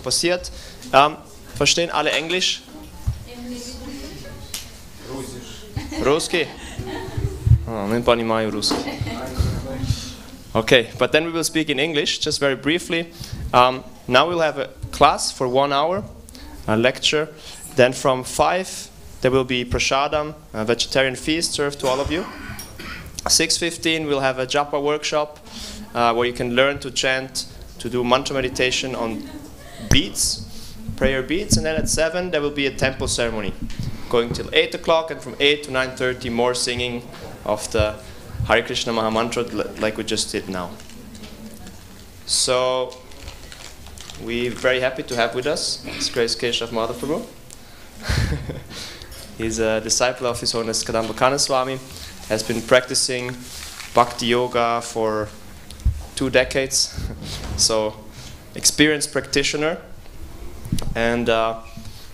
passiert. Verstehen alle Englisch? Ruski? Oh, не понимаю русский. Okay, but then we will speak in English, just very briefly. Now we'll have a class for 1 hour, a lecture. Then from 5, there will be prasadam, a vegetarian feast served to all of you. 6:15, we'll have a japa workshop, where you can learn to chant, to do mantra meditation on beats, prayer beats. And then at 7, there will be a temple ceremony, going till 8 o'clock, and from 8 to 9:30, more singing of the Hare Krishna Maha Mantra like we just did now. So, we're very happy to have with us His Grace Keshava Madhava Prabhu. He's a disciple of His Holiness Kadamba Swami, has been practicing Bhakti Yoga for 2 decades, so experienced practitioner, and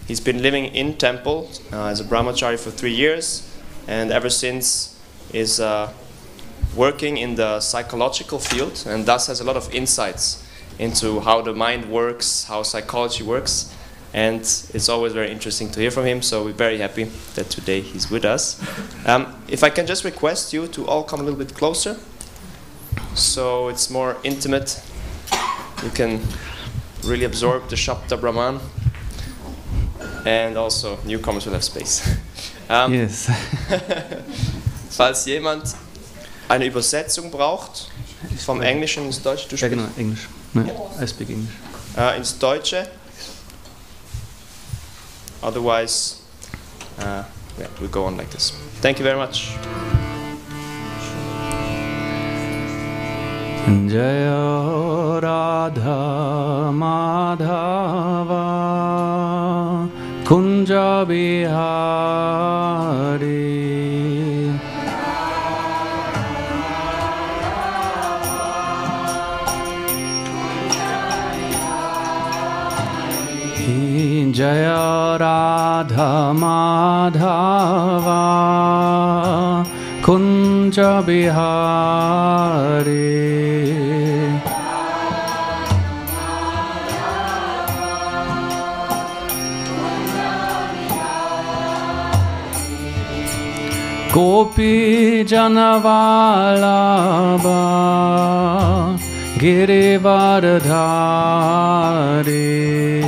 he's been living in temple as a brahmachari for 3 years, and ever since is working in the psychological field, and thus has a lot of insights into how the mind works, how psychology works, and it's always very interesting to hear from him, so we're very happy that today he's with us. If I can just request you to all come a little bit closer, so it's more intimate, you can really absorb the Shabda Brahman, and also newcomers will have space. Yes. Falls jemand eine Übersetzung braucht, vom Englischen ins Deutsche, du Ja, genau, Englisch. No, I speak English. Ins Deutsche. Otherwise, yeah, we'll go on like this. Thank you very much. Jaya Radha Madhava Kunja Bihari Jaya Radha Madhava Kunja Bihari Gopi Janavalabha Girivardhari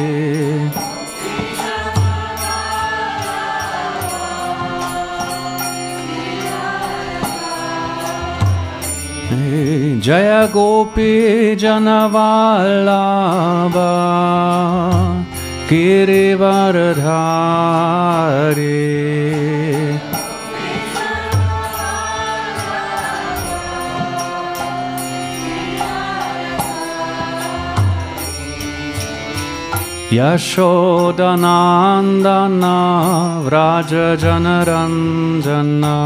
Jaya Gopi Janavalabha Girivardhari Yashodanandana Vraja Janaranjana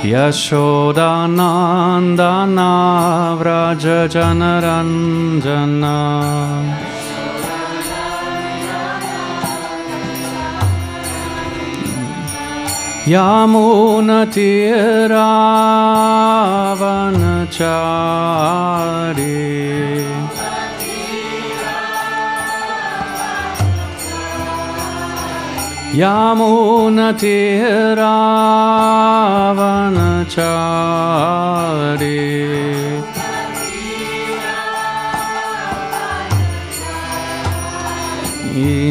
Yashodanandana Vraja Janaranjana Yamunatiravanachari Yamunatiravanachari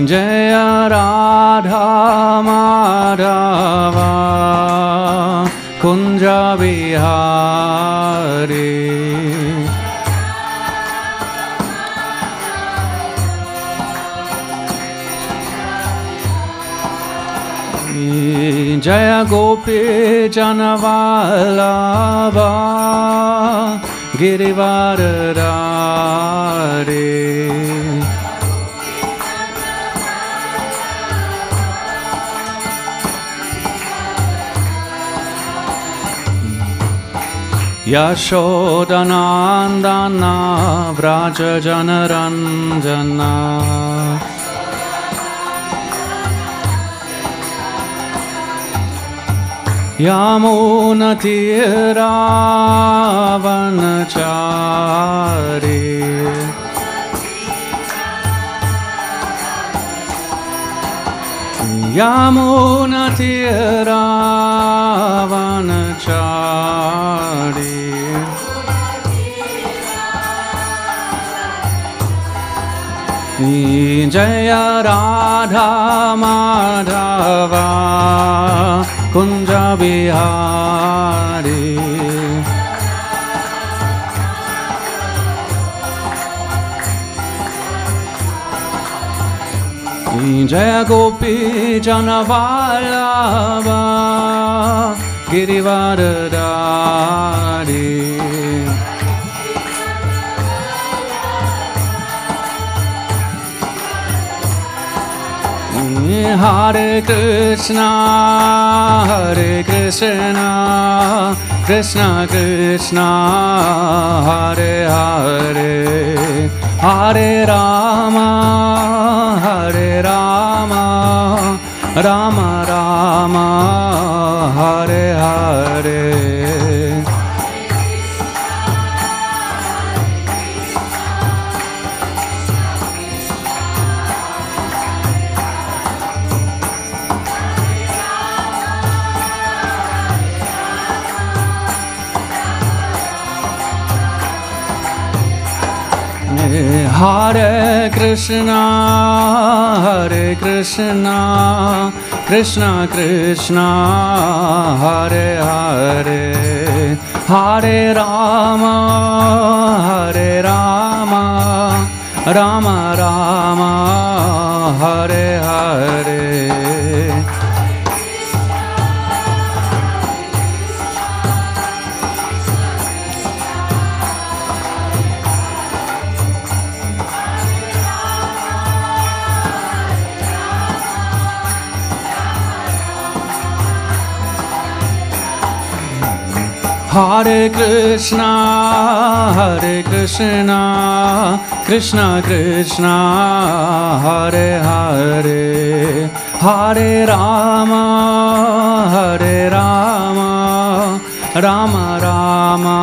Jaya Radha Madhava Kunja Bihari Jaya Gopi Janavalabha Girivardhari Yashodanandana Vraja Janaranjana Yamunatiravanachari Yamunatiravanachari Jaya Radha Madhava Kunja Bihari Jaya Gopi Janavallabha Girivaradari Hare Krishna Krishna Krishna Hare Hare Hare Rama Rama Rama Hare Hare Hare Krishna Krishna Krishna Hare Hare Hare Rama Rama Rama Hare Hare Hare Krishna Krishna Krishna Hare Hare Hare Rama Rama Rama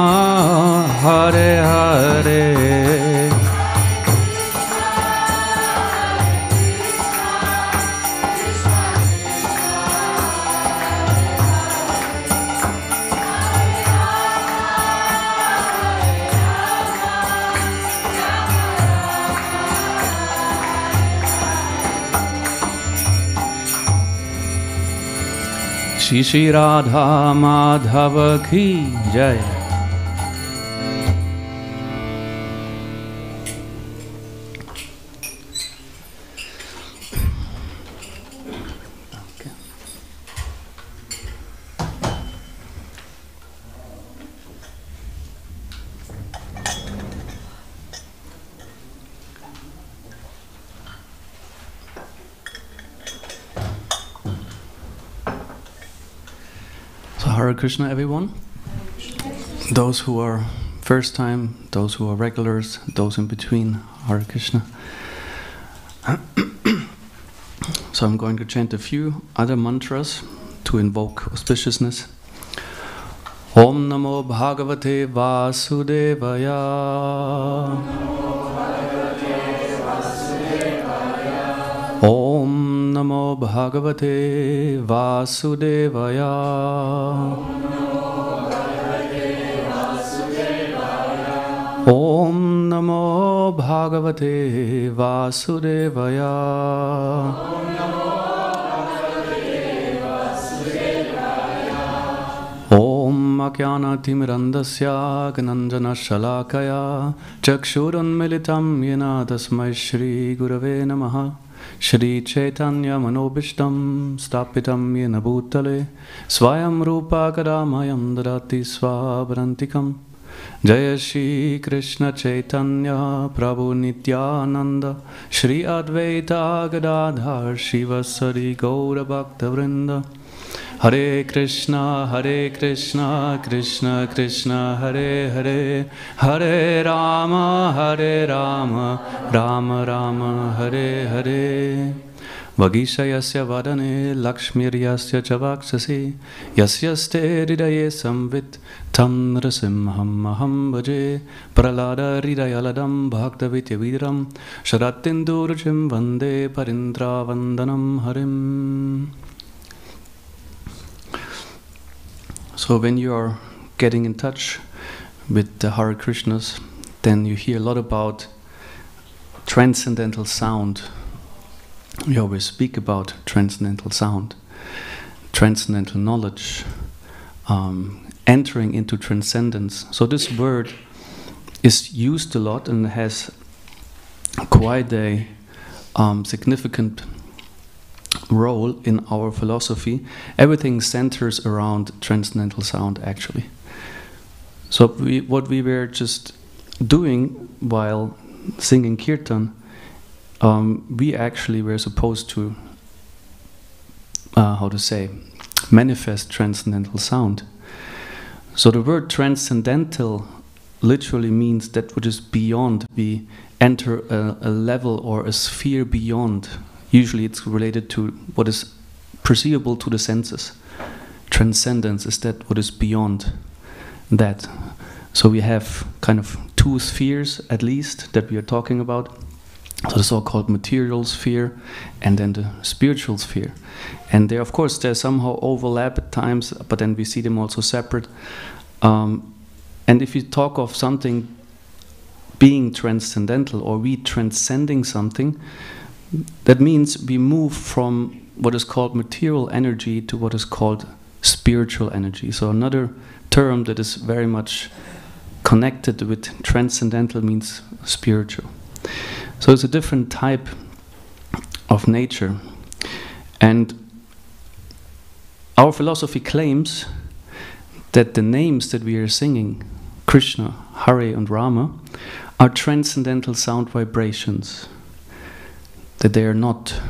Hare Hare Shri Shri Radha Madhava Ki Jai. Hare Krishna, everyone. Those who are first time, those who are regulars, those in between, Hare Krishna. So I'm going to chant a few other mantras to invoke auspiciousness. Om Namo Bhagavate Vasudevaya. Om Namo Bhagavate Vasudevaya. Om Namo Bhagavate Vasudevaya. Om Akyanatimirandasya Gananjana Shalakaya Chakshurunmilitam Yena Tasmai Shri Gurave Namaha. Shri Chaitanya Manobishtam Stapitam Yena Bhutale Swayam Rupa Kadamayam Dadati Swabharantikam. Jaya Shri Krishna Chaitanya Prabhu Nityananda Shri Advaita Gadadhar Shivasari Gaura Bhakta Vrinda. Hare Krishna Krishna Krishna Hare Hare Hare Rama Rama Rama Hare Hare. Vagishayasya vadane lakshmiryasya chavakshasi yasyaste hridaye samvit tam nrasimham aham bhaje pralada hridayaladam bhaktavityavidram sharatindurjim vande parindra vandanam harim. So when you are getting in touch with the Hare Krishnas, then you hear a lot about transcendental sound. We always speak about transcendental sound, transcendental knowledge, entering into transcendence. So this word is used a lot and has quite a significant role in our philosophy. Everything centers around transcendental sound, actually. So what we were just doing while singing kirtan, we actually were supposed to, manifest transcendental sound. So the word transcendental literally means that which is beyond. We enter a level or a sphere beyond. Usually it's related to what is perceivable to the senses. Transcendence is that what is beyond that. So we have kind of two spheres at least that we are talking about. So the so-called material sphere and then the spiritual sphere. And there, of course, there's somehow overlap at times, but then we see them also separate. And if you talk of something being transcendental or we transcending something, that means we move from what is called material energy to what is called spiritual energy. So another term that is very much connected with transcendental means spiritual. So it's a different type of nature. And our philosophy claims that the names that we are singing, Krishna, Hare and Rama, are transcendental sound vibrations. That they are not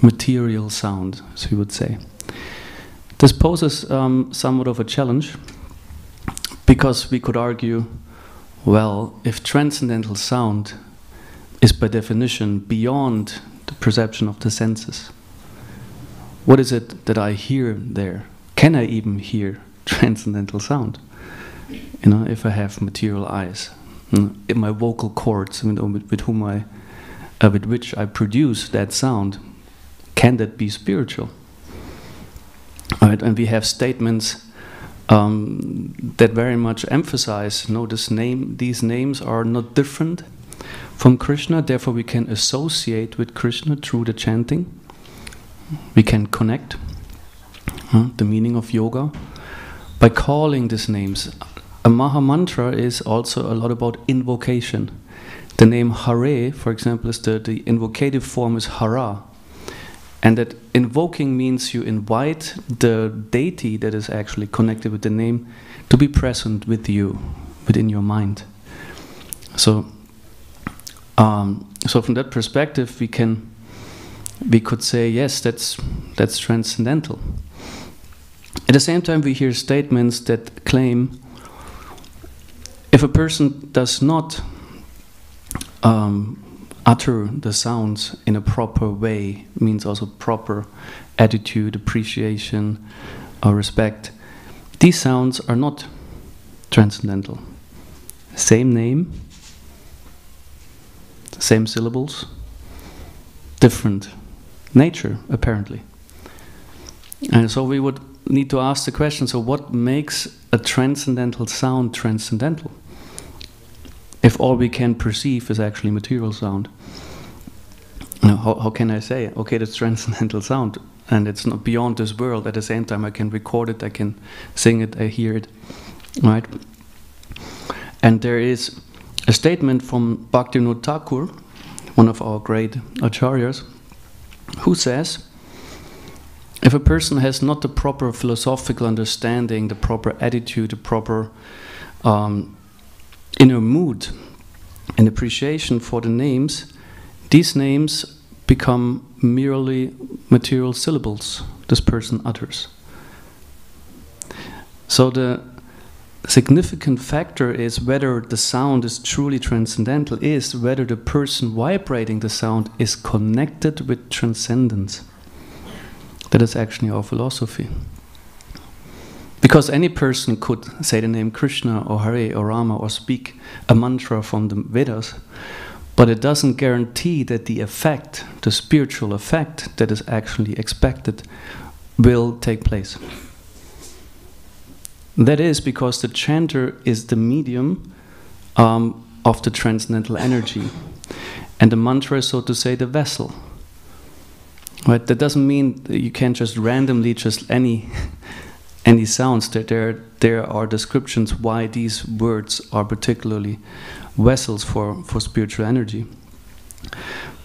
material sound, as we would say. This poses somewhat of a challenge, because we could argue, well, if transcendental sound is by definition beyond the perception of the senses, what is it that I hear there? Can I even hear transcendental sound? You know, if I have material eyes, in my vocal cords, with which I produce that sound, can that be spiritual? Right, and we have statements that very much emphasize, these names are not different from Krishna, therefore we can associate with Krishna through the chanting. We can connect the meaning of yoga by calling these names. A Maha Mantra is also a lot about invocation. The name Hare, for example, is the invocative form is Hara. And that invoking means you invite the deity that is actually connected with the name to be present with you, within your mind. So from that perspective, we could say, yes, that's transcendental. At the same time, we hear statements that claim if a person does not utter the sounds in a proper way, means also proper attitude, appreciation, or respect, these sounds are not transcendental. Same name, same syllables, different nature, apparently. And so we would need to ask the question, so what makes a transcendental sound transcendental? If all we can perceive is actually material sound. Now, how can I say, okay, that's transcendental sound, and it's not beyond this world, at the same time I can record it, I can sing it, I hear it, right? And there is a statement from Bhaktivinoda Thakur, one of our great acharyas, who says, if a person has not the proper philosophical understanding, the proper attitude, the proper inner mood and appreciation for the names, these names become merely material syllables this person utters. So the significant factor is whether the sound is truly transcendental, is whether the person vibrating the sound is connected with transcendence. That is actually our philosophy. Because any person could say the name Krishna or Hare or Rama or speak a mantra from the Vedas, but it doesn't guarantee that the effect, the spiritual effect that is actually expected, will take place. That is because the chanter is the medium of the transcendental energy, and the mantra is, so to say, the vessel. Right? That doesn't mean that you can't just randomly just any sounds. There are descriptions why these words are particularly vessels for spiritual energy.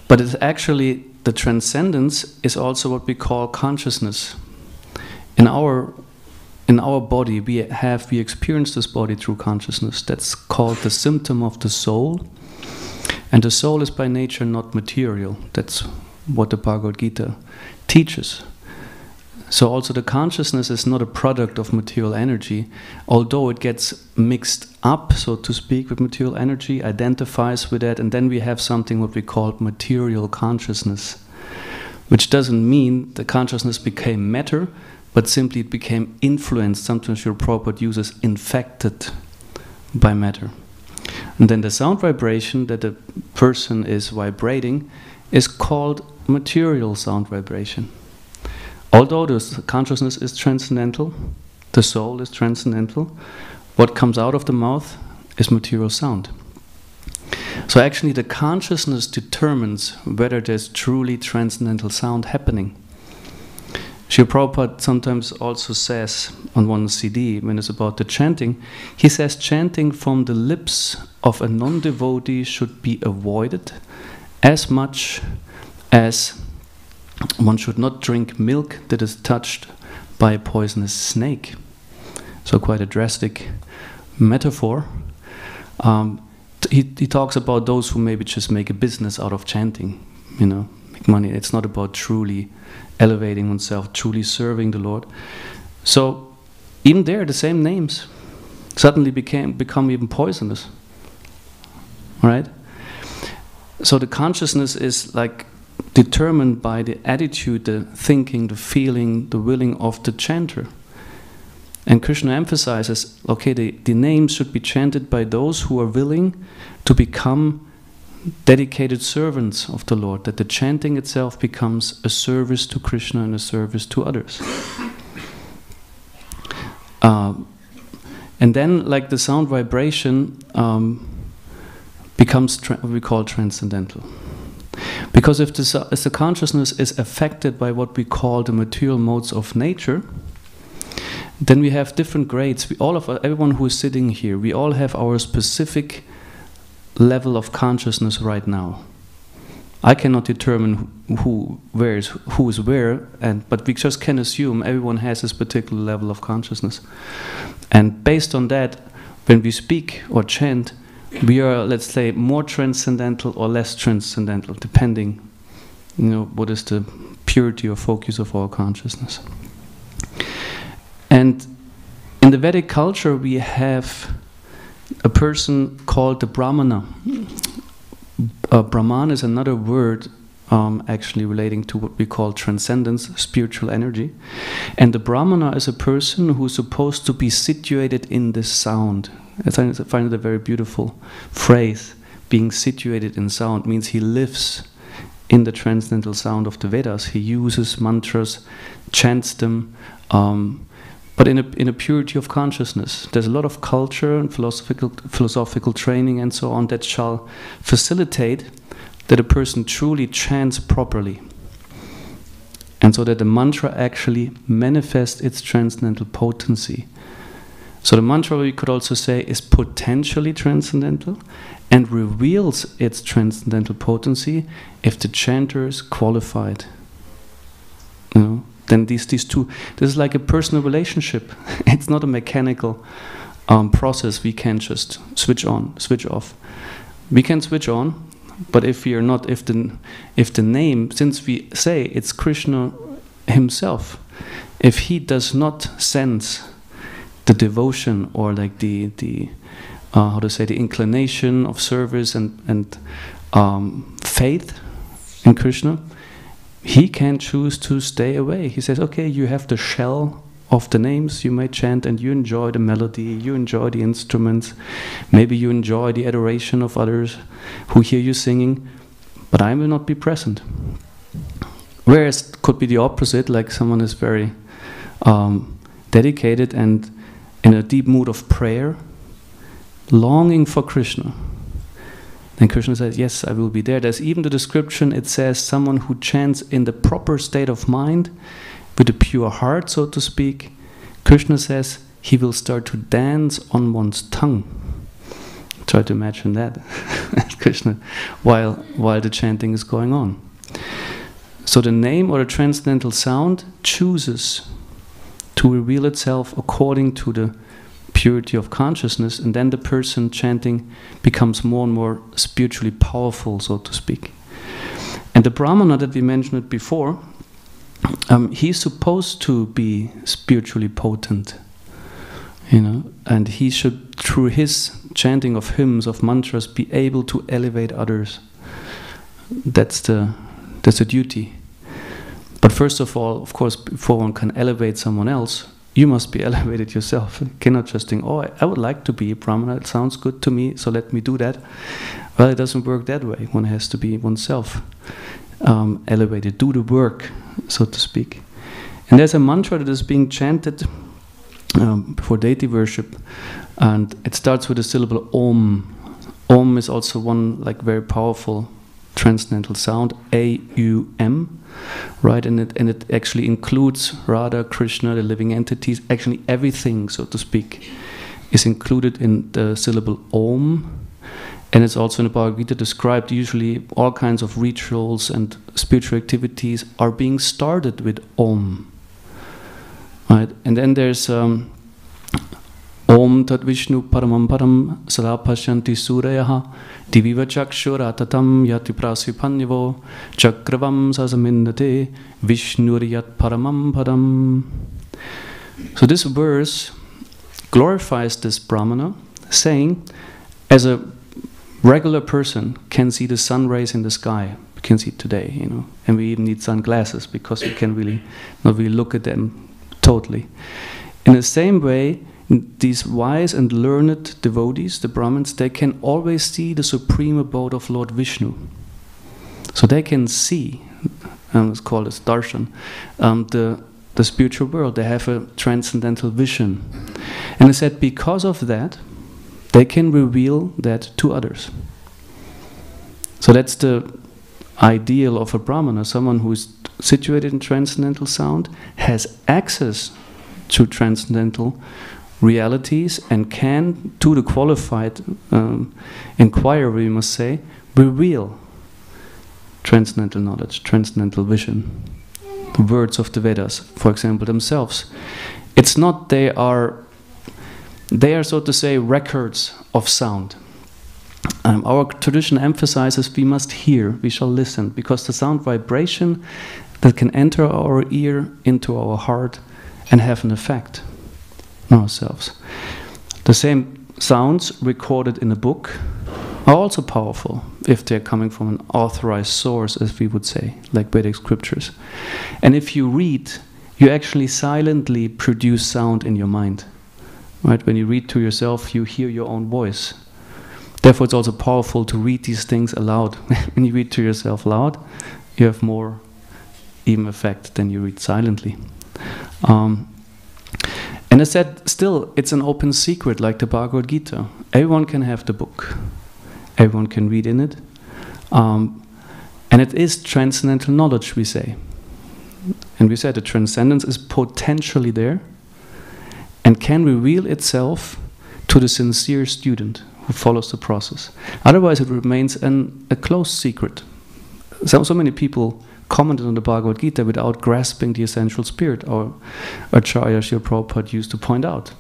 But it's actually, the transcendence is also what we call consciousness. In our body, we experience this body through consciousness. That's called the symptom of the soul. And the soul is by nature not material. That's what the Bhagavad Gita teaches. So also the consciousness is not a product of material energy, although it gets mixed up, so to speak, with material energy, identifies with that, and then we have something what we call material consciousness, which doesn't mean the consciousness became matter, but simply it became influenced. Sometimes your Prabhupada uses infected by matter. And then the sound vibration that a person is vibrating is called material sound vibration. Although the consciousness is transcendental, the soul is transcendental, what comes out of the mouth is material sound. So actually the consciousness determines whether there's truly transcendental sound happening. Srila Prabhupada sometimes also says on one CD, when it's about the chanting, he says chanting from the lips of a non-devotee should be avoided as much as one should not drink milk that is touched by a poisonous snake. So quite a drastic metaphor. He talks about those who maybe just make a business out of chanting, make money. It's not about truly elevating oneself, truly serving the Lord. So even there, the same names suddenly become even poisonous. Right? So the consciousness is like determined by the attitude, the thinking, the feeling, the willing of the chanter. And Krishna emphasizes, okay, the names should be chanted by those who are willing to become dedicated servants of the Lord, that the chanting itself becomes a service to Krishna and a service to others. And then, like the sound vibration becomes what we call transcendental. Because if the consciousness is affected by what we call the material modes of nature, then we have different grades. Everyone who is sitting here, we all have our specific level of consciousness right now. I cannot determine who is where, but we just can assume everyone has this particular level of consciousness. And based on that, when we speak or chant, we are, let's say, more transcendental or less transcendental, depending, what is the purity or focus of our consciousness. And in the Vedic culture, we have a person called the Brahmana. Brahman is another word actually relating to what we call transcendence, spiritual energy. And the Brahmana is a person who's supposed to be situated in the sound. I find it a very beautiful phrase. Being situated in sound means he lives in the transcendental sound of the Vedas. He uses mantras, chants them, but in a purity of consciousness. There's a lot of culture and philosophical training and so on that shall facilitate that a person truly chants properly, and so that the mantra actually manifests its transcendental potency. So the mantra, we could also say, is potentially transcendental and reveals its transcendental potency if the chanter is qualified. Then these two, this is like a personal relationship. It's not a mechanical process we can just switch on, switch off. We can switch on, but if we are not, if the name, since we say it's Krishna himself, if he does not sense the devotion or like the inclination of service and faith in Krishna, he can choose to stay away. He says, okay, you have the shell of the names you may chant, and you enjoy the melody, you enjoy the instruments, maybe you enjoy the adoration of others who hear you singing, but I will not be present. Whereas it could be the opposite, like someone is very dedicated and in a deep mood of prayer, longing for Krishna. Then Krishna says, yes, I will be there. There's even the description, it says, someone who chants in the proper state of mind, with a pure heart, so to speak. Krishna says he will start to dance on one's tongue. Try to imagine that, Krishna, while the chanting is going on. So the name or the transcendental sound chooses to reveal itself according to the purity of consciousness, and then the person chanting becomes more and more spiritually powerful, so to speak. And the Brahmana that we mentioned before, he's supposed to be spiritually potent, and he should, through his chanting of hymns, of mantras, be able to elevate others. That's the duty. But first of all, of course, before one can elevate someone else, you must be elevated yourself. You cannot just think, oh, I would like to be a Brahmana, it sounds good to me, so let me do that. Well, it doesn't work that way. One has to be oneself elevated, do the work, so to speak. And there's a mantra that is being chanted for deity worship, and it starts with the syllable Om. Om is also one very powerful transcendental sound, A-U-M, right? And it actually includes Radha, Krishna, the living entities. Actually, everything, so to speak, is included in the syllable Om. And it's also in the Bhagavad Gita described. Usually, all kinds of rituals and spiritual activities are being started with Om, right? And then there's Om Tat Vishnu Paramam Param Sadapashyanti Surayaha Diviva Chakshuratatam Yati Prasipanyavo Chakravam Sasamindate Vishnuriyat Paramam Padam. So this verse glorifies this Brahmana, saying, as a regular person can see the sun rays in the sky, we can see it today, and we even need sunglasses because we can not really look at them totally. In the same way, these wise and learned devotees, the Brahmins, they can always see the supreme abode of Lord Vishnu. So they can see, it's called as darshan, the spiritual world. They have a transcendental vision. And I said, because of that, they can reveal that to others. So that's the ideal of a Brahmana, someone who is situated in transcendental sound, has access to transcendental realities, and can, to the qualified inquirer, we must say, reveal transcendental knowledge, transcendental vision. The words of the Vedas, for example, themselves. It's not they are, so to say, records of sound. Our tradition emphasizes we must hear, we shall listen, because the sound vibration that can enter our ear into our heart and have an effect on ourselves. The same sounds recorded in a book are also powerful if they're coming from an authorized source, as we would say, like Vedic scriptures. And if you read, you actually silently produce sound in your mind. Right? When you read to yourself, you hear your own voice. Therefore, it's also powerful to read these things aloud. When you read to yourself loud, you have more even effect than you read silently. And I said, still, it's an open secret, like the Bhagavad Gita. Everyone can have the book. Everyone can read in it. And it is transcendental knowledge, we say. And we said the transcendence is potentially there and can reveal itself to the sincere student who follows the process. Otherwise, it remains a closed secret. So many people commented on the Bhagavad Gita without grasping the essential spirit, or Acharya Srila Prabhupada used to point out.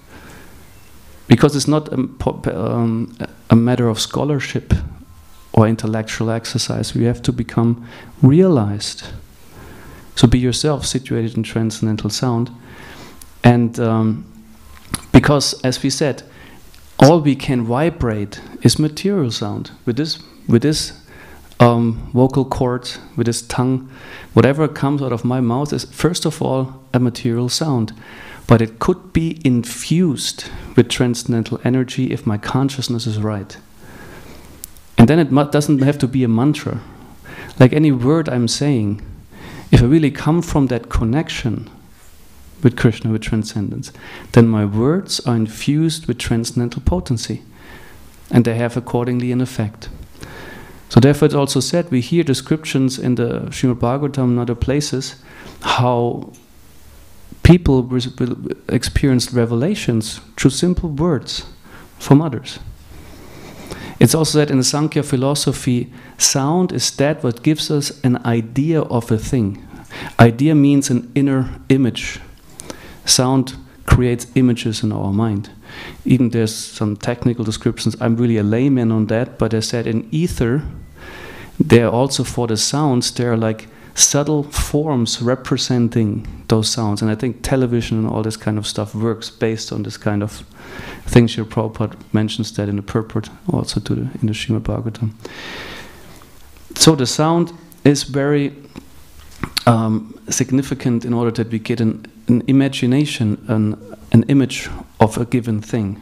Because it's not a matter of scholarship or intellectual exercise. We have to become realized. So be yourself situated in transcendental sound. And because, as we said, all we can vibrate is material sound. With this vocal cord, with his tongue, whatever comes out of my mouth is first of all a material sound. But it could be infused with transcendental energy if my consciousness is right. And then it doesn't have to be a mantra. Like any word I'm saying, if I really come from that connection with Krishna, with transcendence, then my words are infused with transcendental potency. And they have accordingly an effect. So therefore it's also said, we hear descriptions in the Srimad Bhagavatam and other places, how people will experience revelations through simple words from others. It's also said in the Sankhya philosophy, sound is that what gives us an idea of a thing. Idea means an inner image. Sound creates images in our mind. Even there's some technical descriptions. I'm really a layman on that, but I said in ether, there are also for the sounds, there are like subtle forms representing those sounds. And I think television and all this kind of stuff works based on this kind of things. Srila Prabhupada mentions that in the purport, also in the Srimad Bhagavatam. So the sound is very significant in order that we get an imagination, an image of a given thing.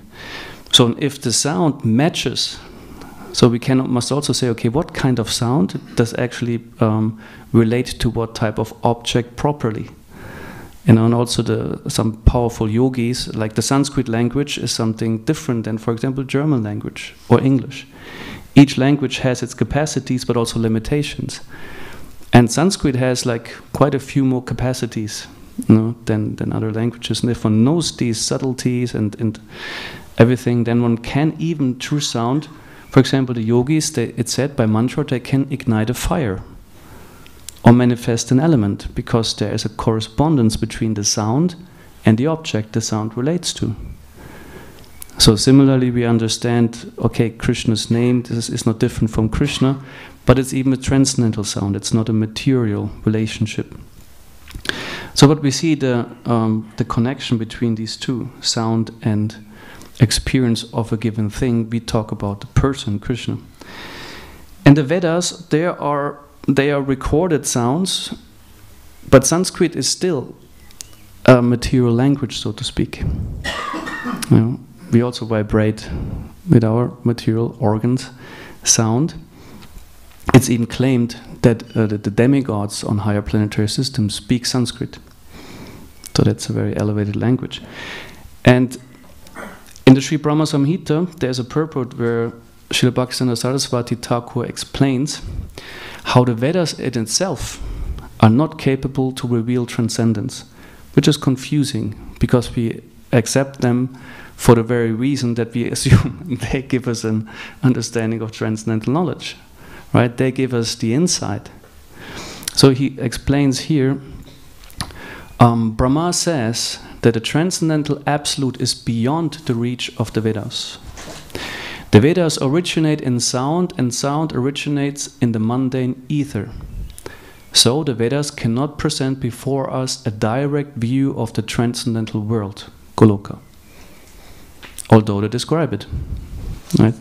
So if the sound matches, so we must also say, okay, what kind of sound does actually relate to what type of object properly? And also some powerful yogis, like the Sanskrit language is something different than, for example, German language or English. Each language has its capacities but also limitations. And Sanskrit has like quite a few more capacities, than other languages. And if one knows these subtleties and everything, then one can even through sound, for example, the yogis, it's said by mantra, they can ignite a fire or manifest an element, because there is a correspondence between the sound and the object the sound relates to. So similarly, we understand, okay, Krishna's name, this is not different from Krishna, but it's even a transcendental sound. It's not a material relationship. So what we see, the connection between these two, sound and experience of a given thing, we talk about the person, Krishna. And the Vedas, they are recorded sounds, but Sanskrit is still a material language, so to speak. We also vibrate with our material organs, sound. It's even claimed that the demigods on higher planetary systems speak Sanskrit. So that's a very elevated language. And in the Sri Brahma Samhita, there's a purport where Srila Bhaktisiddhanta Saraswati Thakur explains how the Vedas in itself are not capable to reveal transcendence, which is confusing because we accept them for the very reason that we assume they give us an understanding of transcendental knowledge. Right? They give us the insight. So he explains here, Brahma says that the transcendental absolute is beyond the reach of the Vedas. The Vedas originate in sound, and sound originates in the mundane ether. So the Vedas cannot present before us a direct view of the transcendental world, Goloka, although they describe it. Right?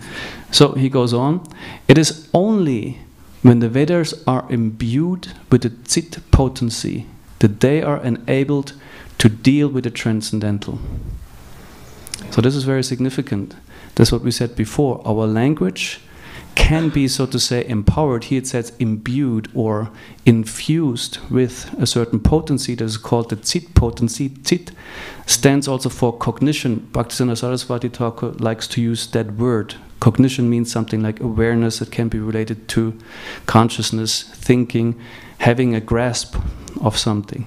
So he goes on, it is only when the Vedas are imbued with the Chit potency that they are enabled to deal with the transcendental. So this is very significant. That's what we said before. Our language can be, so to say, empowered. Here it says imbued or infused with a certain potency that is called the Chit potency. Chit stands also for cognition. Bhaktisiddhanta Saraswati Thakur likes to use that word. Cognition means something like awareness that can be related to consciousness, thinking, having a grasp of something.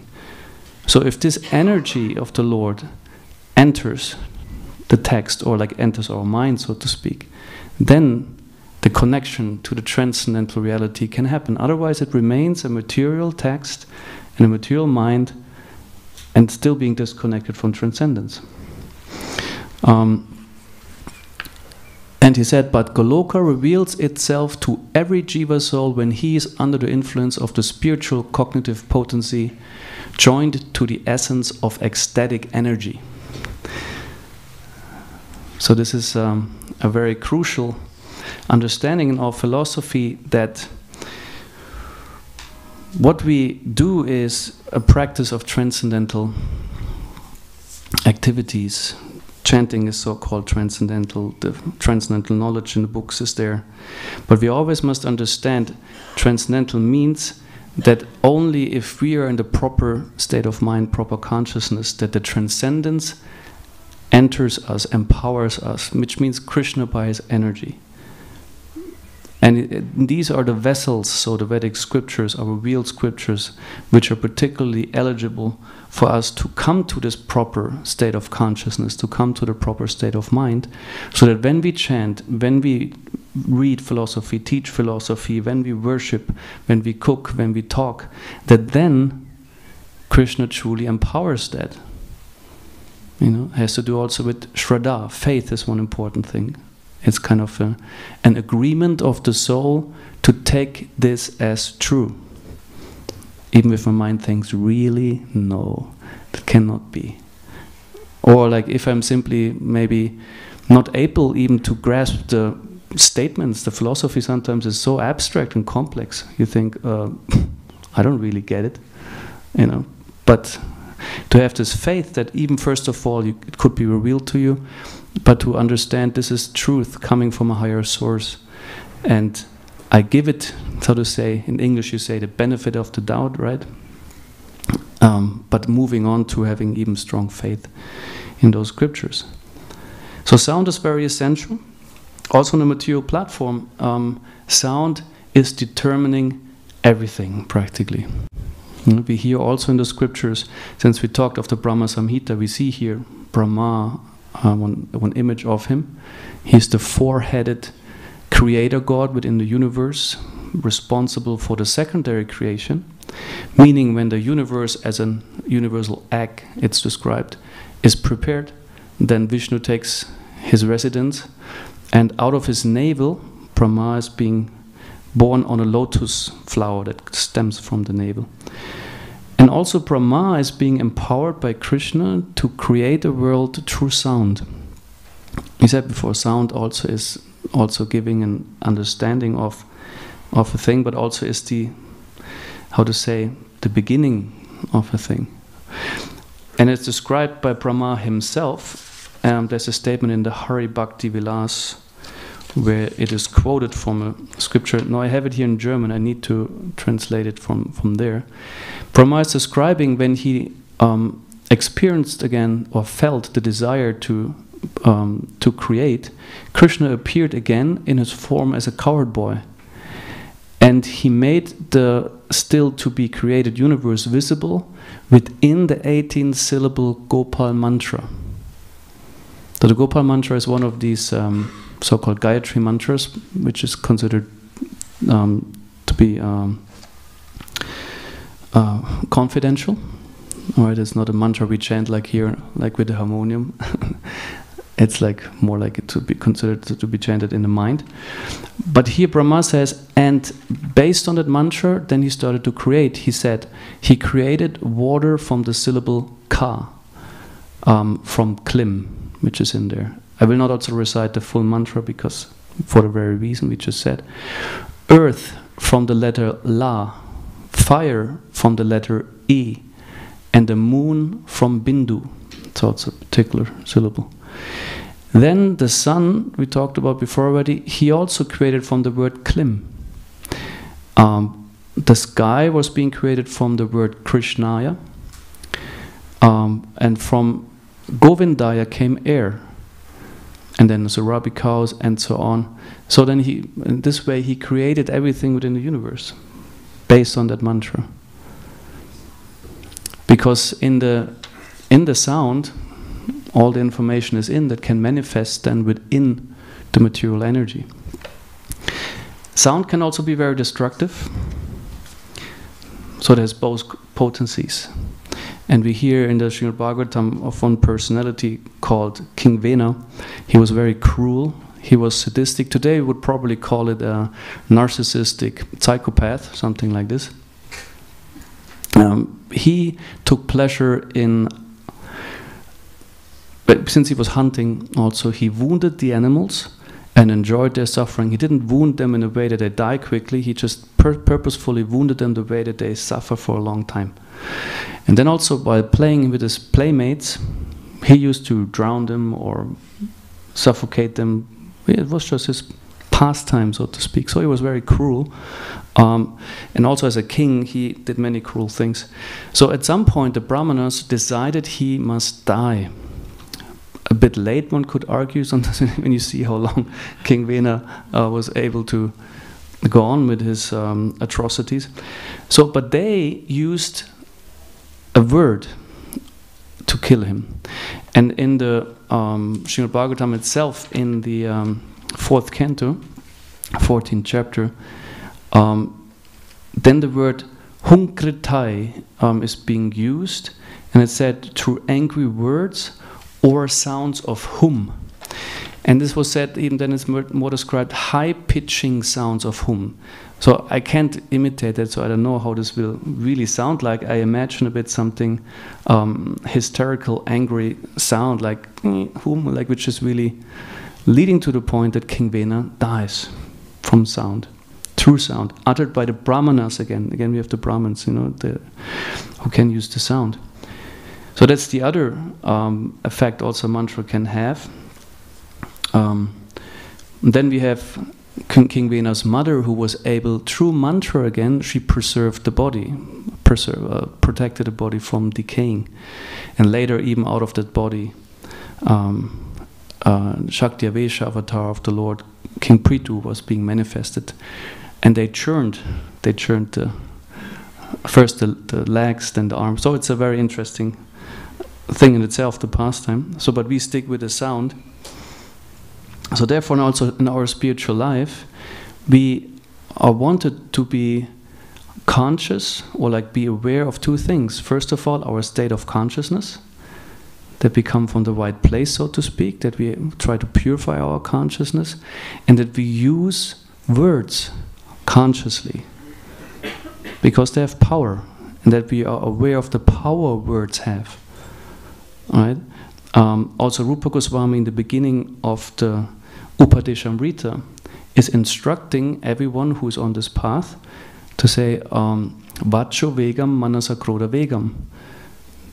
So if this energy of the Lord enters the text, or like enters our mind, so to speak, then the connection to the transcendental reality can happen. Otherwise it remains a material text and a material mind and still being disconnected from transcendence. And he said, but Goloka reveals itself to every jiva soul when he is under the influence of the spiritual cognitive potency joined to the essence of ecstatic energy. So this is a very crucial understanding in our philosophy, that what we do is a practice of transcendental activities. Chanting is so-called transcendental. The transcendental knowledge in the books is there. But we always must understand transcendental means that only if we are in the proper state of mind, proper consciousness, that the transcendence enters us, empowers us, which means Krishna by his energy. And these are the vessels, so the Vedic scriptures, our revealed scriptures, which are particularly eligible for us to come to this proper state of consciousness, to come to the proper state of mind, so that when we chant, when we read philosophy, teach philosophy, when we worship, when we cook, when we talk, that then Krishna truly empowers that. You know, it has to do also with Shraddha. Faith is one important thing. It's kind of an agreement of the soul to take this as true. Even if my mind thinks, really? No, that cannot be. Or like if I'm simply maybe not able even to grasp the statements, the philosophy sometimes is so abstract and complex. You think, I don't really get it, you know. But to have this faith that even first of all it could be revealed to you, but to understand this is truth coming from a higher source, and I give it, so to say, in English you say the benefit of the doubt, right? But moving on to having even strong faith in those scriptures. So sound is very essential. Also on the material platform, sound is determining everything practically. We hear also in the scriptures, since we talked of the Brahma Samhita, we see here Brahma, one image of him. He's the four-headed creator god within the universe, responsible for the secondary creation, meaning when the universe as an universal egg, it's described, is prepared, then Vishnu takes his residence, and out of his navel, Brahma is being born on a lotus flower that stems from the navel. And also Brahma is being empowered by Krishna to create a world through sound. We said before, sound also is also giving an understanding of a thing, but also is the, how to say, the beginning of a thing. And it's described by Brahma himself. There's a statement in the Hari Bhakti Vilas where it is quoted from a scripture. Now I have it here in German, I need to translate it from there. Brahma is describing when he experienced again or felt the desire to create, Krishna appeared again in his form as a cowherd boy. And he made the still to be created universe visible within the 18-syllable Gopal mantra. So the Gopal mantra is one of these so-called Gayatri mantras, which is considered to be confidential. Alright, it's not a mantra we chant like here, like with the harmonium. It's like more like it to be considered to be chanted in the mind. But here Brahma says, and based on that mantra, then he started to create. He said, he created water from the syllable ka, from klim, which is in there. I will not also recite the full mantra because, for the very reason we just said. Earth from the letter la, fire from the letter e, and the moon from bindu. So it's a particular syllable. Then the sun, we talked about before already, he also created from the word klim. The sky was being created from the word krishnaya, and from govindaya came air, and then the Surabi cows and so on. So then in this way he created everything within the universe based on that mantra. Because in the sound, all the information is in that can manifest then within the material energy. Sound can also be very destructive. So there's both potencies. And we hear in the Srimad Bhagavatam of one personality called King Vena. He was very cruel. He was sadistic. Today we would probably call it a narcissistic psychopath, something like this. He took pleasure in, but since he was hunting also, he wounded the animals and enjoyed their suffering. He didn't wound them in a way that they die quickly. He just purposefully wounded them the way that they suffer for a long time. And then also while playing with his playmates, he used to drown them or suffocate them. It was just his pastime, so to speak. So he was very cruel. And also as a king, he did many cruel things. So at some point, the Brahmanas decided he must die. A bit late, one could argue, sometimes when you see how long King Vena was able to go on with his atrocities. So, but they used a word to kill him. And in the Srimad Bhagavatam itself, in the 4th canto, 14th chapter, then the word hunkritai is being used, and it said through angry words or sounds of hum. And this was said, even then it's more described, high-pitching sounds of hum. So I can't imitate it, so I don't know how this will really sound like. I imagine a bit something hysterical, angry sound, like hum, like, which is really leading to the point that King Vena dies from sound, through sound, uttered by the Brahmanas again. Again, we have the Brahmins, you know, who can use the sound. So that's the other effect also mantra can have. Then we have King Vena's mother, who was able, through mantra again, she preserved the body, protected the body from decaying. And later, even out of that body, Shakti Avesha avatar of the Lord, King Prithu, was being manifested. And they churned first the legs, then the arms. So it's a very interesting thing in itself, the pastime. So, but we stick with the sound. So therefore, also in our spiritual life, we are wanted to be conscious, or like be aware of two things. First of all, our state of consciousness, that we come from the right place, so to speak, that we try to purify our consciousness, and that we use words consciously, because they have power, and that we are aware of the power words have. All right? Also, Rupa Goswami in the beginning of the Upadeshamrita is instructing everyone who is on this path to say Vacho Vegam Manasa Krodha Vegam.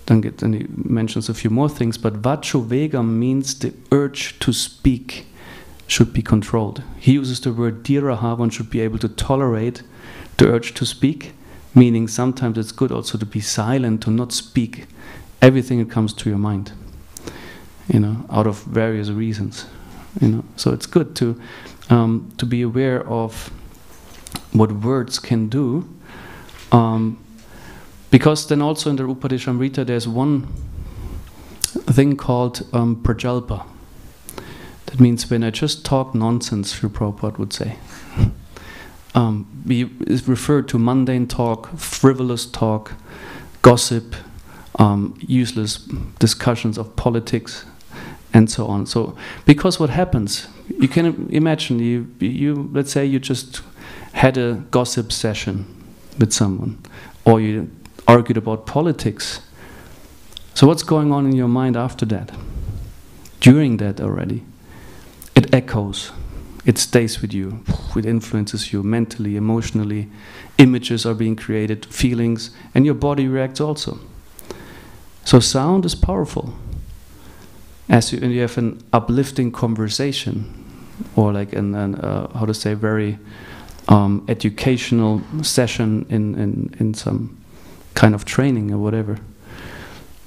Then he mentions a few more things, but Vacho Vegam means the urge to speak should be controlled. He uses the word Dhiraha, one should be able to tolerate the urge to speak, meaning sometimes it's good also to be silent, to not speak everything that comes to your mind, you know, out of various reasons, you know. So it's good to be aware of what words can do, because then also in the Upadeshamrita there's one thing called prajalpa. That means when I just talk nonsense, Sri Prabhupada would say. We refer to mundane talk, frivolous talk, gossip, useless discussions of politics, and so on. So, because what happens, you can imagine, you let's say you just had a gossip session with someone, or you argued about politics. So what's going on in your mind after that? During that already? It echoes. It stays with you. It influences you mentally, emotionally. Images are being created, feelings, and your body reacts also. So sound is powerful. When you have an uplifting conversation, or like how to say, very educational session in some kind of training or whatever,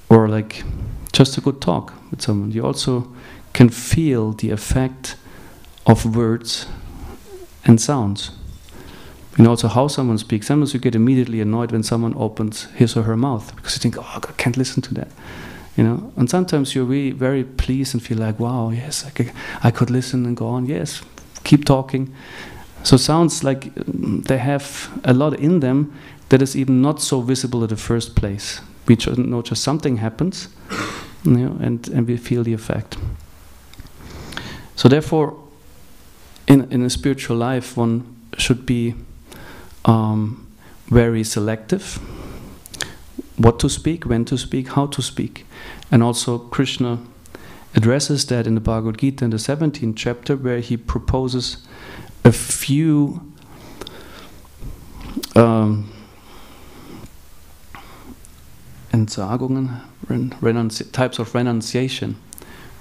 or like just a good talk with someone, you also can feel the effect of words and sounds. You know also how someone speaks. Sometimes you get immediately annoyed when someone opens his or her mouth, because you think, oh, I can't listen to that. You know, and sometimes you're really very pleased and feel like, wow, yes, I could listen and go on. Yes, keep talking. So sounds like they have a lot in them that is even not so visible at the first place. We just know just something happens, you know, and we feel the effect. So therefore, in a spiritual life, one should be very selective. What to speak, when to speak, how to speak. And also Krishna addresses that in the Bhagavad Gita in the 17th chapter, where he proposes a few Entsagungen, types of renunciation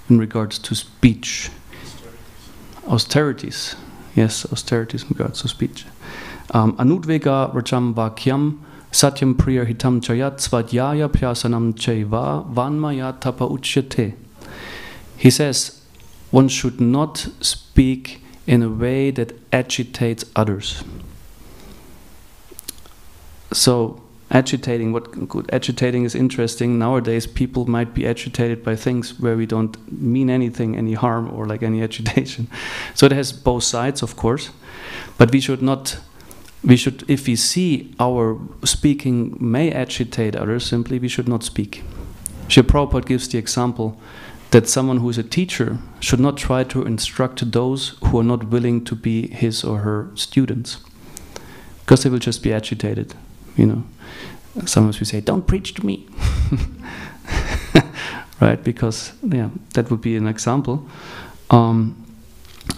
in regards to speech. Austerities. Yes, austerities in regards to speech. Anudvega rajam vakyam satyam priya hitam chayat svadhyaya pyasanam chaiva vanmaya tapa uchyate. He says one should not speak in a way that agitates others. So agitating, agitating is interesting. Nowadays people might be agitated by things where we don't mean anything, any harm or like any agitation. So it has both sides, of course, but we should not, if we see our speaking may agitate others, simply we should not speak. Srila Prabhupada gives the example that someone who is a teacher should not try to instruct those who are not willing to be his or her students, because they will just be agitated, you know. Sometimes we say, don't preach to me. Right, because yeah, that would be an example.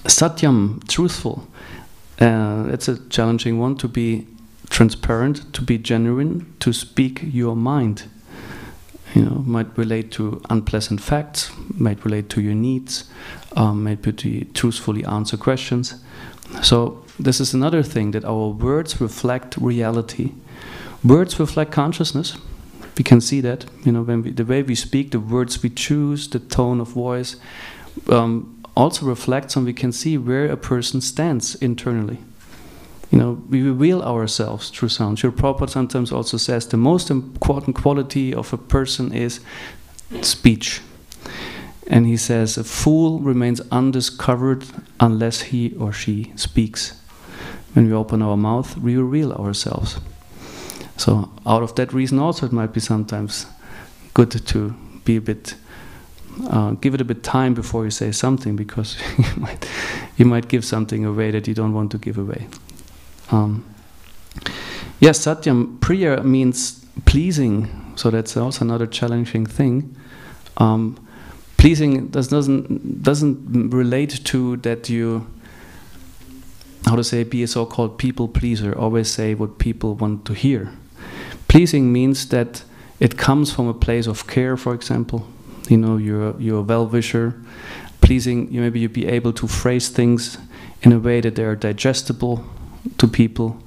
Satyam, truthful. It's a challenging one, to be transparent, to be genuine, to speak your mind. You know, might relate to unpleasant facts, might relate to your needs, might be truthfully answer questions. So this is another thing, that our words reflect reality. Words reflect consciousness. We can see that, you know, when the way we speak, the words we choose, the tone of voice, also reflects, and we can see where a person stands internally. You know, we reveal ourselves through sound. Srila Prabhupada sometimes also says the most important quality of a person is speech. And he says, a fool remains undiscovered unless he or she speaks. When we open our mouth, we reveal ourselves. So out of that reason also it might be sometimes good to be a bit, give it a bit time before you say something, because you might give something away that you don't want to give away. Yes, Satyam, Priya means pleasing, so that's also another challenging thing. Pleasing doesn't relate to that you, how to say, be a so-called people pleaser, always say what people want to hear. Pleasing means that it comes from a place of care, for example. You know, you're a well-wisher. Pleasing, maybe you'll be able to phrase things in a way that they are digestible to people,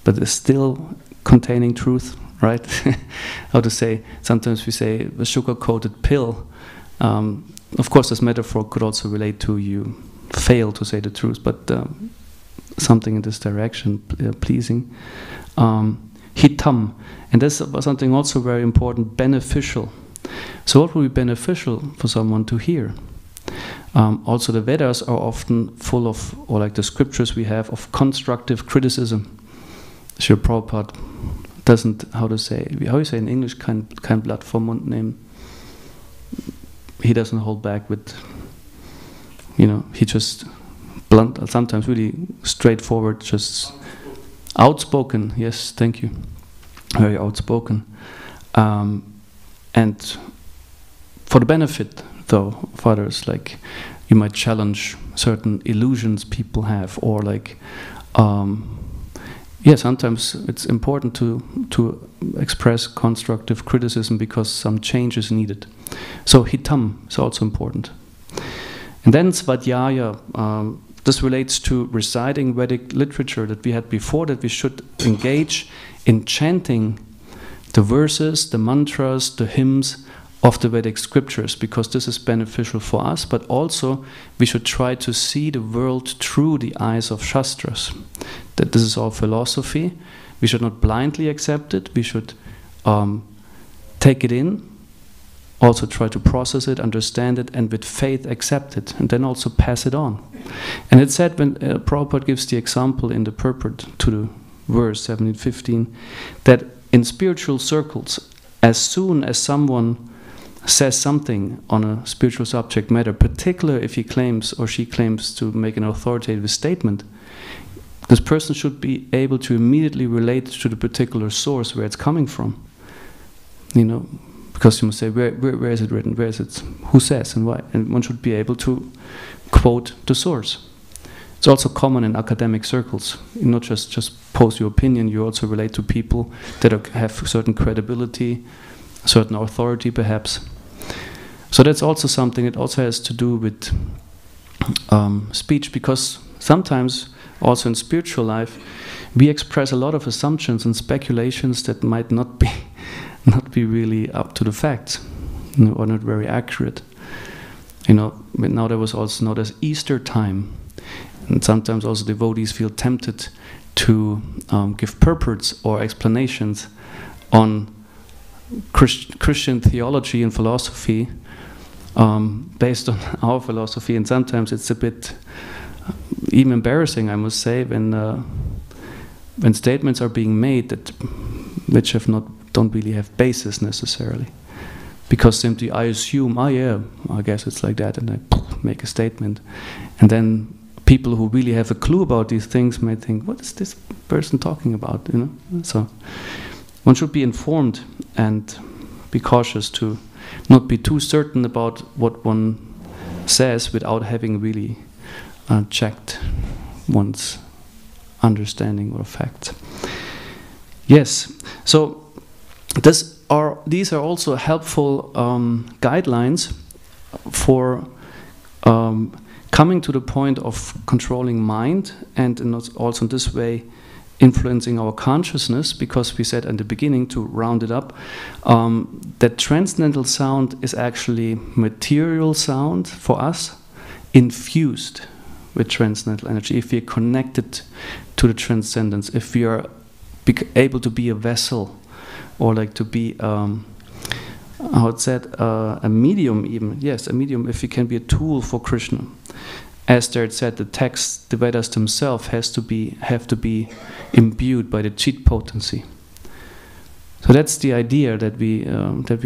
but they're still containing truth, right? How to say, sometimes we say a sugar-coated pill. Of course, this metaphor could also relate to you fail to say the truth, but something in this direction, pleasing. Hitam, and that's something also very important, beneficial. So what will be beneficial for someone to hear? Also the Vedas are often full of, or like the scriptures we have, of constructive criticism. Srila Prabhupada doesn't, how you say in English, kein Blatt vom Mund nehmen. He doesn't hold back with, you know, he just blunt, sometimes really straightforward, just outspoken. Yes, thank you. Very outspoken. And for the benefit, though, of others, like you might challenge certain illusions people have, or like, yeah, sometimes it's important to express constructive criticism because some change is needed. So hitam is also important. And then svadhyaya, this relates to reciting Vedic literature that we had before, that we should engage in chanting the verses, the mantras, the hymns of the Vedic scriptures, because this is beneficial for us, but also we should try to see the world through the eyes of Shastras. That this is all philosophy. We should not blindly accept it. We should take it in, also try to process it, understand it, and with faith accept it, and then also pass it on. And it's said, when Prabhupada gives the example in the purport to the verse 1715, that in spiritual circles, as soon as someone says something on a spiritual subject matter, particularly if he claims or she claims to make an authoritative statement, this person should be able to immediately relate to the particular source where it's coming from. You know, because you must say, where is it written? Where is it? Who says and why? And one should be able to quote the source. It's also common in academic circles. You not just post your opinion, you also relate to people that have certain credibility, certain authority perhaps. So that's also something that also has to do with speech, because sometimes also in spiritual life we express a lot of assumptions and speculations that might not be really up to the facts, or not very accurate. Now there was also known as Easter time, and sometimes also devotees feel tempted to give purports or explanations on Christian theology and philosophy based on our philosophy, and sometimes it's a bit even embarrassing, I must say, when statements are being made which don't really have basis necessarily, because simply I assume, I guess it's like that, and I make a statement, and then people who really have a clue about these things might think, what is this person talking about? So one should be informed and be cautious to not be too certain about what one says without having really checked one's understanding or facts. Yes, so these are also helpful guidelines for coming to the point of controlling mind, and also in this way influencing our consciousness, because we said at the beginning, to round it up, that transcendental sound is actually material sound for us, infused with transcendental energy. If we are connected to the transcendence, if we are able to be a vessel, or like to be how it's said, a medium even. Yes, a medium, if we can be a tool for Krishna. As there it said, the text, the Vedas themselves have to be imbued by the Chit potency. So that's the idea that we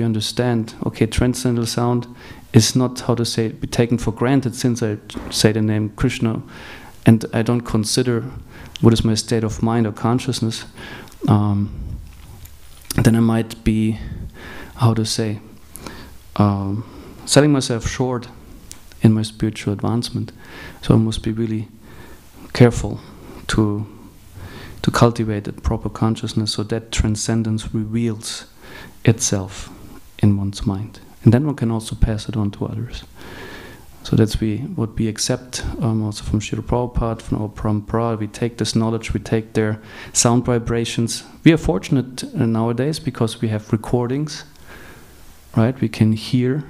understand. Okay, transcendental sound is not, how to say, be taken for granted since I say the name Krishna, and I don't consider what is my state of mind or consciousness. Then I might be, how to say, selling myself short in my spiritual advancement. So I must be really careful to cultivate a proper consciousness, so that transcendence reveals itself in one's mind, and then one can also pass it on to others. So that's what we accept also from Srila Prabhupada, from our parampara. We take this knowledge, we take their sound vibrations. We are fortunate nowadays because we have recordings, right? We can hear.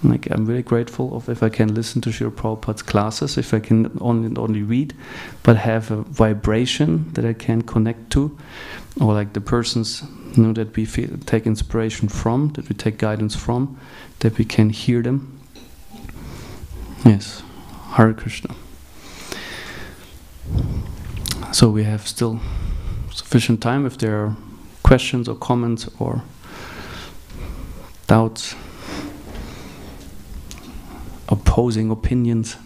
Like, I'm very grateful if I can listen to Srila Prabhupada's classes, if I can only read, but have a vibration that I can connect to, or like the persons that we take inspiration from, that we take guidance from, that we can hear them. Yes, Hare Krishna. So we have still sufficient time if there are questions or comments or doubts, opposing opinions.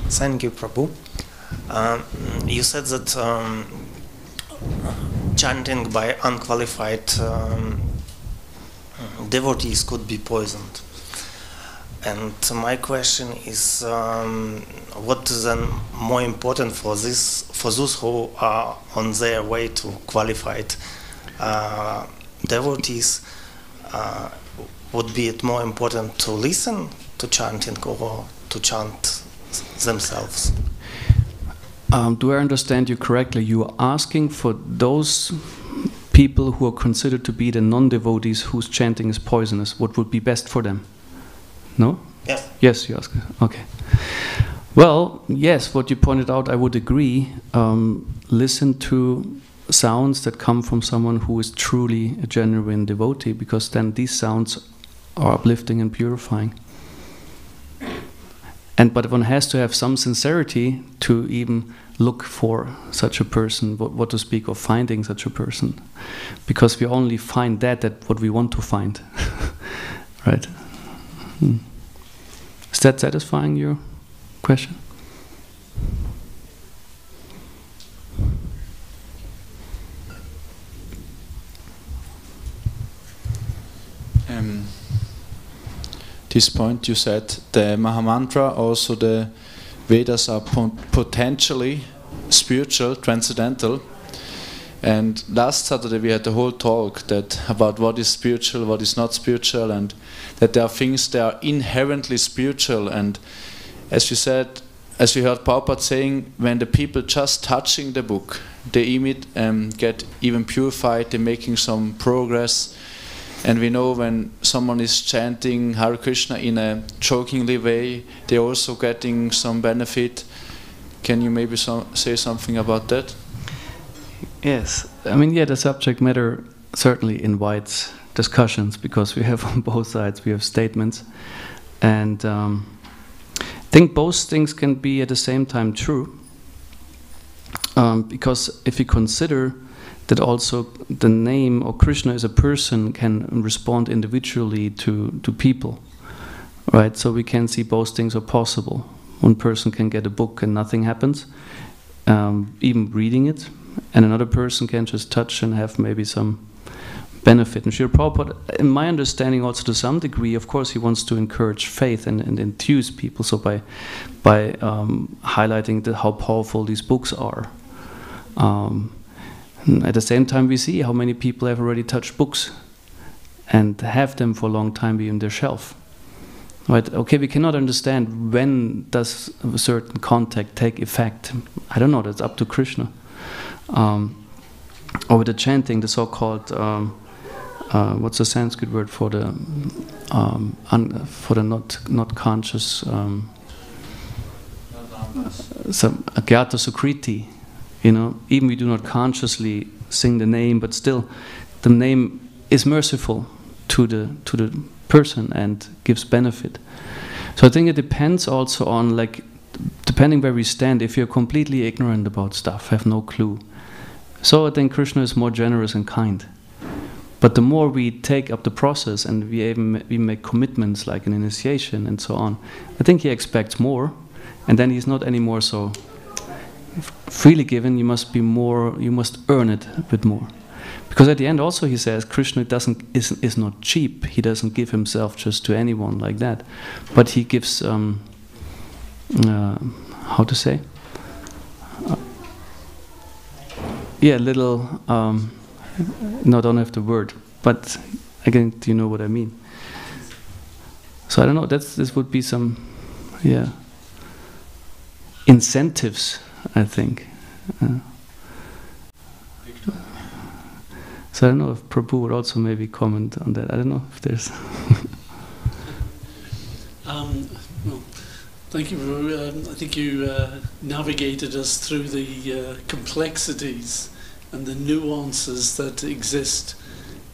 Thank you, Prabhu. You said that chanting by unqualified devotees could be poisoned. And my question is, what is then more important for those who are on their way to qualified devotees? Would be it more important to listen to chanting or to chant themselves? Do I understand you correctly? You are asking for those people who are considered to be the non-devotees whose chanting is poisonous, what would be best for them? No? Yes. Yes, you ask. Okay. Well, yes, what you pointed out, I would agree. Listen to sounds that come from someone who is truly a genuine devotee, because then these sounds are uplifting and purifying. But one has to have some sincerity to even look for such a person, what to speak of finding such a person, because we only find that what we want to find. Right? Is that satisfying your question? this point. You said the Mahamantra, also the Vedas are potentially spiritual, transcendental. And last Saturday we had a whole talk about what is spiritual, what is not spiritual, and that there are things that are inherently spiritual. And as you said, as we heard Prabhupada saying, when the people just touching the book, they get even purified, they're making some progress. And we know when someone is chanting Hare Krishna in a jokingly way, they're also getting some benefit. Can you maybe say something about that? Yes, I mean, yeah, the subject matter certainly invites discussions because we have on both sides, we have statements. And I think both things can be at the same time true. Because if you consider that also the name or Krishna as a person can respond individually to people, right? So we can see both things are possible. One person can get a book and nothing happens, even reading it, and another person can just touch and have maybe some benefit. And Srila Prabhupada, in my understanding also to some degree, of course he wants to encourage faith and enthuse people, so by highlighting how powerful these books are. At the same time we see how many people have already touched books and have them for a long time in their shelf. Right? Okay, we cannot understand when does a certain contact take effect. I don't know, that's up to Krishna. Or with the chanting, the so-called, what's the Sanskrit word for the not conscious, some agyata sukriti, you know, even we do not consciously sing the name, but still the name is merciful to the person and gives benefit. So I think it depends also on, like, depending where we stand. If you're completely ignorant about stuff, have no clue, so I think Krishna is more generous and kind. But the more we take up the process and we make commitments like an initiation and so on, I think he expects more, and then he's not anymore so freely given. You must be more, you must earn it a bit more. Because at the end also he says Krishna is not cheap. He doesn't give himself just to anyone like that, but he gives how to say, little no, don't have the word, but again, do you know what I mean? So I don't know, this would be some incentives, I think. So I don't know if Prabhu would also maybe comment on that. I don't know if there's... Well, thank you. I think you navigated us through the complexities and the nuances that exist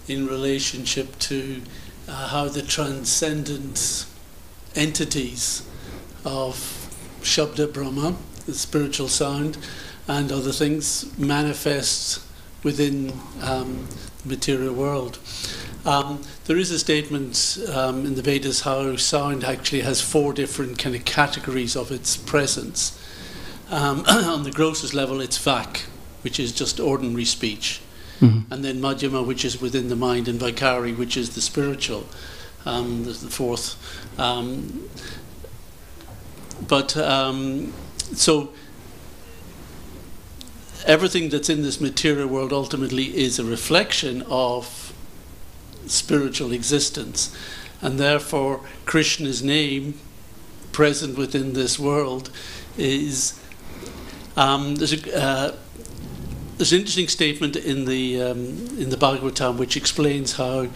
in relationship to how the transcendent entities of Shabda Brahma, the spiritual sound, and other things manifest within the material world. There is a statement in the Vedas how sound actually has 4 different kind of categories of its presence. On the grossest level, it's Vak, which is just ordinary speech, and then Madhyama, which is within the mind, and Vaikari, which is the spiritual. There's the 4th. So everything that's in this material world ultimately is a reflection of spiritual existence, and therefore Krishna's name present within this world is there's an interesting statement in the Bhagavatam which explains how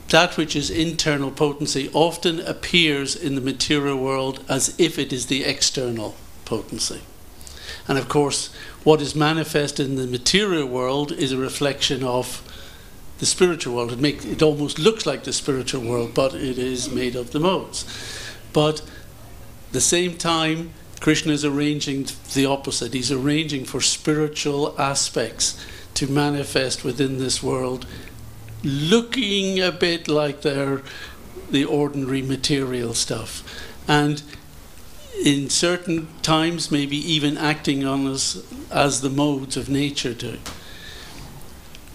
that which is internal potency often appears in the material world as if it is the external potency. And of course, what is manifest in the material world is a reflection of the spiritual world. It almost looks like the spiritual world, but it is made of the modes. But at the same time, Krishna is arranging the opposite. He's arranging for spiritual aspects to manifest within this world, looking a bit like the ordinary material stuff. And in certain times, maybe even acting on us as the modes of nature do.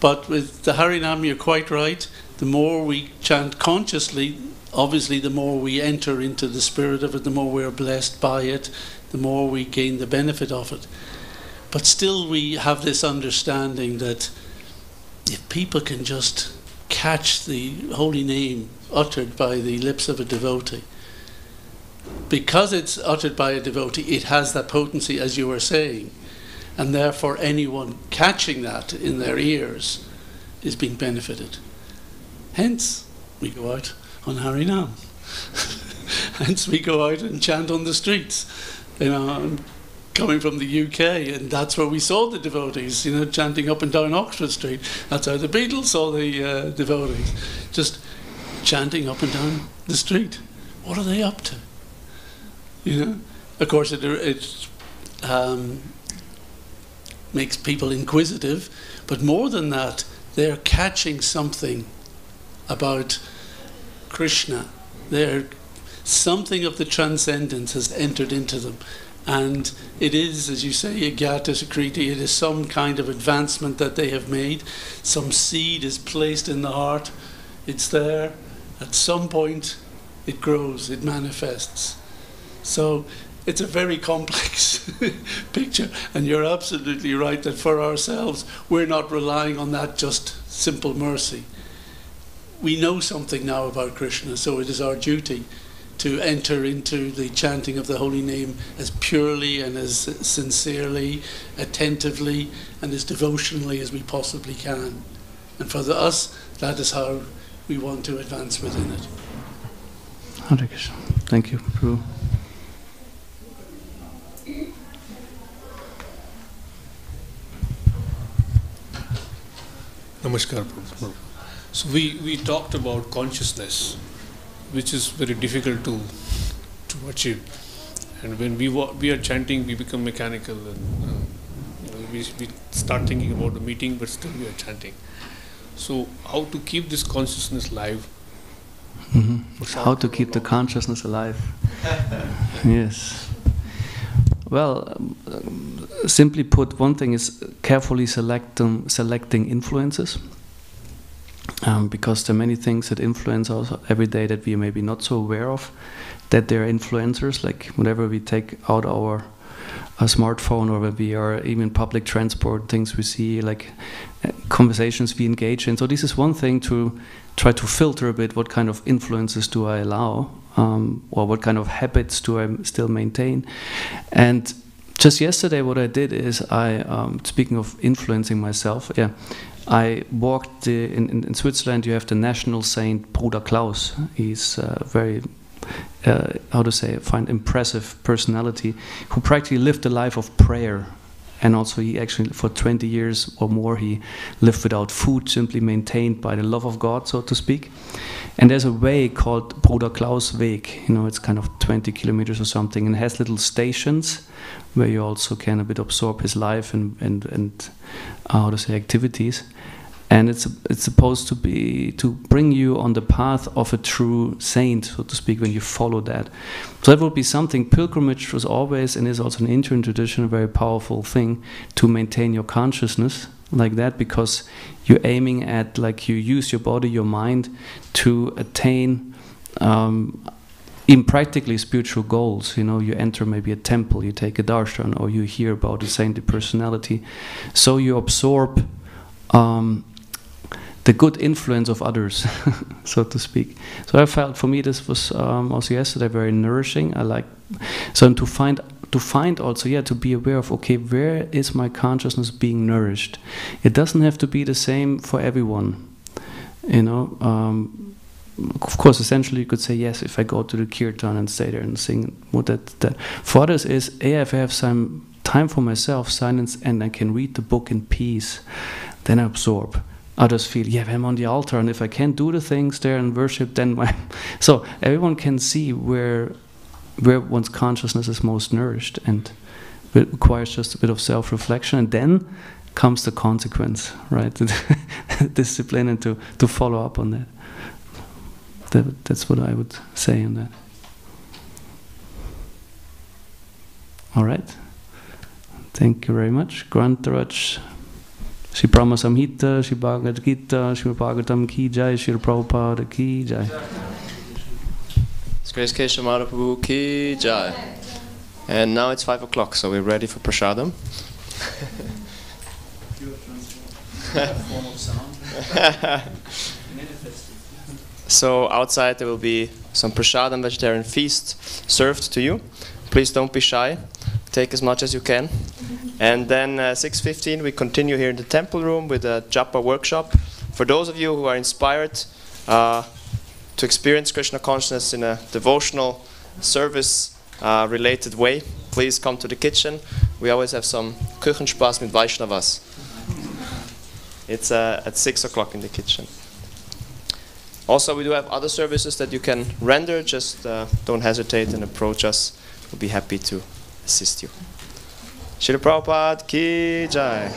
But with the Harinam, you're quite right. The more we chant consciously, obviously the more we enter into the spirit of it, the more we're blessed by it, the more we gain the benefit of it. But still we have this understanding that if people can just catch the holy name uttered by the lips of a devotee, because it's uttered by a devotee, it has that potency, as you were saying, and therefore anyone catching that in their ears is being benefited. Hence, we go out on Harinam. Hence, we go out and chant on the streets. You know, I'm coming from the UK, and that's where we saw the devotees, you know, chanting up and down Oxford Street. That's how the Beatles saw the devotees, just chanting up and down the street. What are they up to? You know, of course, it makes people inquisitive, but more than that, they're catching something about Krishna. Something of the transcendence has entered into them, and it is, as you say, Agyata Sukriti, it is some kind of advancement that they have made. Some seed is placed in the heart, it's there, at some point it grows, it manifests. So it's a very complex picture, and you're absolutely right that for ourselves we're not relying on that just simple mercy. We know something now about Krishna, so it is our duty to enter into the chanting of the holy name as purely and as sincerely, attentively and as devotionally as we possibly can. And for us, that is how we want to advance within it. Hare Krishna. Thank you, Prabhu. Namaskar, Prabhu. So we talked about consciousness, which is very difficult to achieve. And when we are chanting, we become mechanical, and we start thinking about the meeting, but still we are chanting. So how to keep this consciousness alive? How to keep the consciousness alive? Yes. Well, simply put, one thing is carefully selecting influences, because there are many things that influence us every day that we are maybe not so aware of, that they're influencers, like whenever we take out our smartphone, or when we are even public transport, things we see, like conversations we engage in. So this is one thing, to try to filter a bit what kind of influences do I allow, or what kind of habits do I still maintain. And just yesterday what I did is speaking of influencing myself, I walked in Switzerland. You have the national saint Bruder Klaus. He's very find impressive personality, who practically lived a life of prayer. And also he actually, for 20 years or more, he lived without food, simply maintained by the love of God, so to speak. And there's a way called Bruder Klaus Weg. You know, it's kind of 20 kilometers or something, and has little stations where you also can a bit absorb his life and activities. And it's supposed to be to bring you on the path of a true saint, so to speak, when you follow that. So that would be something. Pilgrimage was always, and is also an Indian tradition, a very powerful thing to maintain your consciousness like that, because you're aiming at, like, you use your body, your mind to attain even practically spiritual goals. You know, you enter maybe a temple, you take a darshan, or you hear about a saintly personality. So you absorb the good influence of others, so to speak. So I felt, for me, this was also yesterday very nourishing. I like, so to find also, to be aware of, okay, where is my consciousness being nourished? It doesn't have to be the same for everyone, you know. Of course, essentially you could say, yes, if I go to the kirtan and stay there and sing, that for others is, if I have some time for myself, silence, and I can read the book in peace, then I absorb. Others feel, I'm on the altar, and if I can't do the things there and worship, then so everyone can see where one's consciousness is most nourished, and it requires just a bit of self-reflection, and then comes the consequence, right? Discipline, and to follow up on that. That's what I would say on that. All right. Thank you very much. Grantaraj. Shri Brahma Samhita, Shri Bhagavad Gita, Shri Bhagavatam Ki Jai, Shri Prabhupada Ki Jai. Grace Keshava Madhava Ki Jai. And now it's 5 o'clock, so we're ready for Prasadam. So outside there will be some Prasadam vegetarian feast served to you. Please don't be shy. Take as much as you can. And then 6:15 we continue here in the temple room with a japa workshop. For those of you who are inspired to experience Krishna consciousness in a devotional service related way, please come to the kitchen. We always have some Küchenspaß mit Vaishnavas. It's at 6 o'clock in the kitchen. Also, we do have other services that you can render. Just don't hesitate and approach us. We'll be happy to assist you. Srila Prabhupada Ki Jai.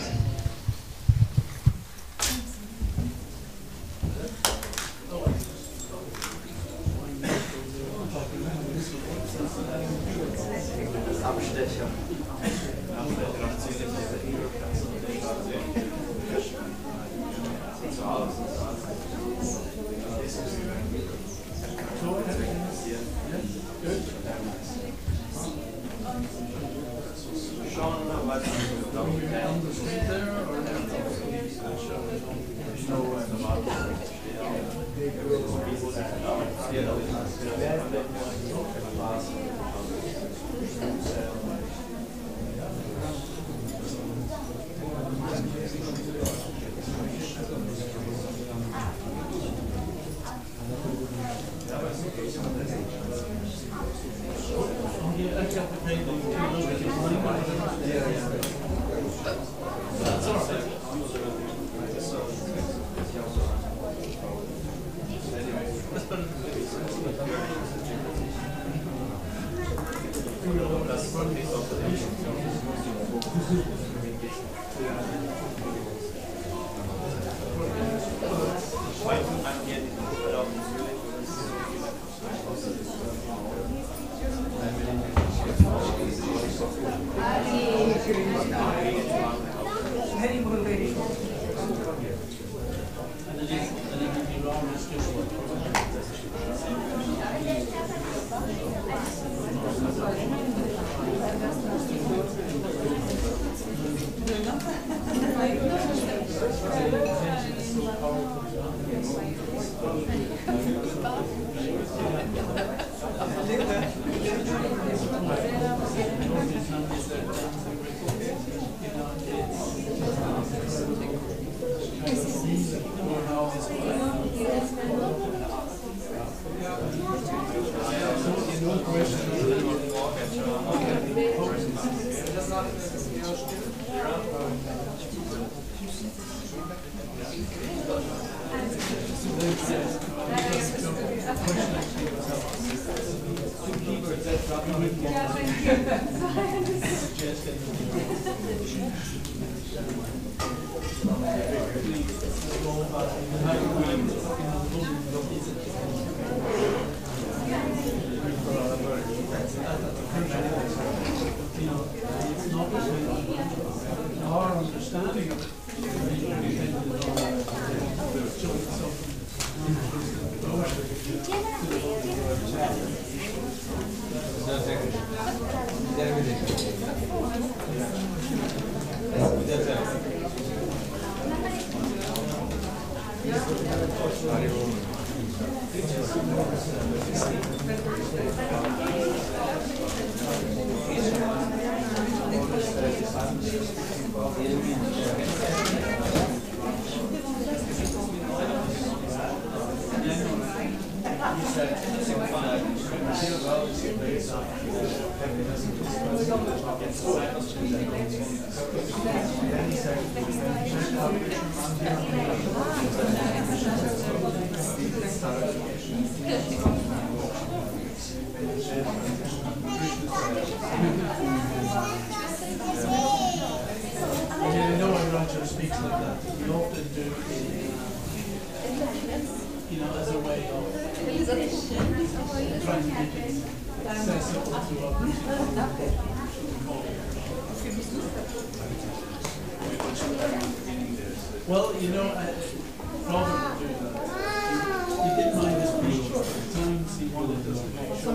Well, you know, Robert would do that. He didn't mind his preaching, but at times he wanted us to make sure